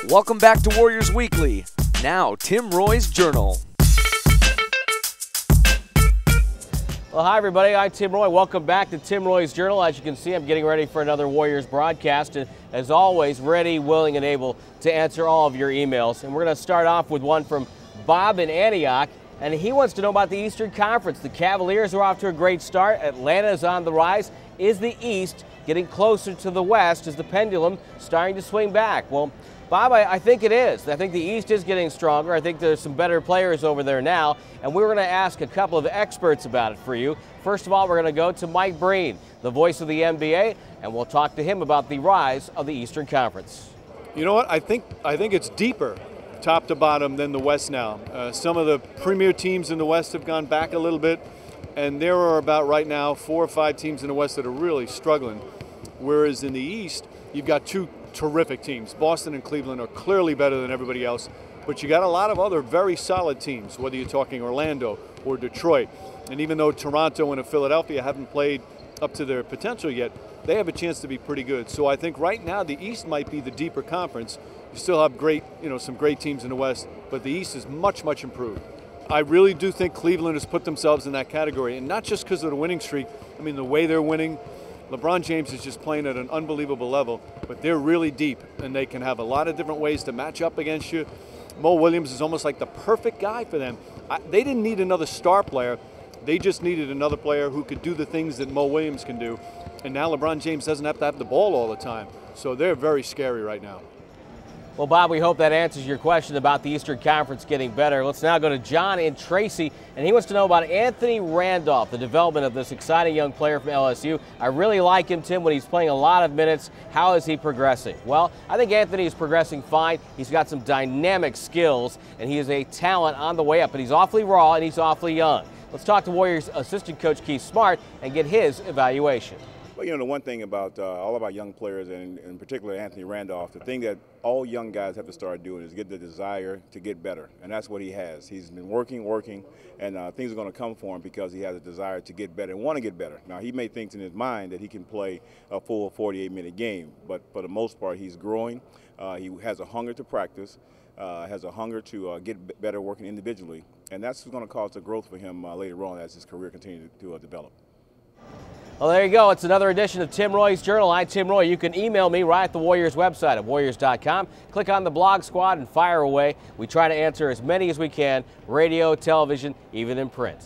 Welcome back to Warriors Weekly. Now, Tim Roye's Journal. Well, hi everybody, I'm Tim Roye. Welcome back to Tim Roye's Journal. As you can see, I'm getting ready for another Warriors broadcast, and as always, ready, willing, and able to answer all of your emails. And we're going to start off with one from Bob in Antioch, and he wants to know about the Eastern Conference. The Cavaliers are off to a great start. Atlanta is on the rise. Is the East getting closer to the West? Is the pendulum starting to swing back? Well, Bob, I think it is. I think the East is getting stronger. I think there's some better players over there now, and we're going to ask a couple of experts about it for you. First of all, we're going to go to Mike Breen, the voice of the NBA, and we'll talk to him about the rise of the Eastern Conference. You know what? I think it's deeper, top to bottom, than the West now. Some of the premier teams in the West have gone back a little bit, and there are about right now 4 or 5 teams in the West that are really struggling. Whereas in the East, you've got 2 terrific teams. Boston and Cleveland are clearly better than everybody else, but you got a lot of other very solid teams, whether you're talking Orlando or Detroit. And even though Toronto and Philadelphia haven't played up to their potential yet, they have a chance to be pretty good. So I think right now the East might be the deeper conference. You still have some great teams in the West, but the East is much, much improved. I really do think Cleveland has put themselves in that category, and not just because of the winning streak. I mean, the way they're winning, LeBron James is just playing at an unbelievable level, but they're really deep, and they can have a lot of different ways to match up against you. Mo Williams is almost like the perfect guy for them. They didn't need another star player. They just needed another player who could do the things that Mo Williams can do. And now LeBron James doesn't have to have the ball all the time. So they're very scary right now. Well, Bob, we hope that answers your question about the Eastern Conference getting better. Let's now go to John in Tracy, and he wants to know about Anthony Randolph, the development of this exciting young player from LSU. I really like him, Tim, when he's playing a lot of minutes. How is he progressing? Well, I think Anthony is progressing fine. He's got some dynamic skills, and he is a talent on the way up, but he's awfully raw and he's awfully young. Let's talk to Warriors assistant coach Keith Smart and get his evaluation. Well, you know, the one thing about all of our young players, and in particular Anthony Randolph, the thing that all young guys have to start doing is get the desire to get better, and that's what he has. He's been working, and things are going to come for him because he has a desire to get better and want to get better. Now, he may think in his mind that he can play a full 48-minute game, but for the most part, he's growing. He has a hunger to practice, has a hunger to get better working individually, and that's going to cause the growth for him later on as his career continues to develop. Well, there you go. It's another edition of Tim Roye's Journal. I'm Tim Roye. You can email me right at the Warriors website at warriors.com. Click on the blog squad and fire away. We try to answer as many as we can, radio, television, even in print.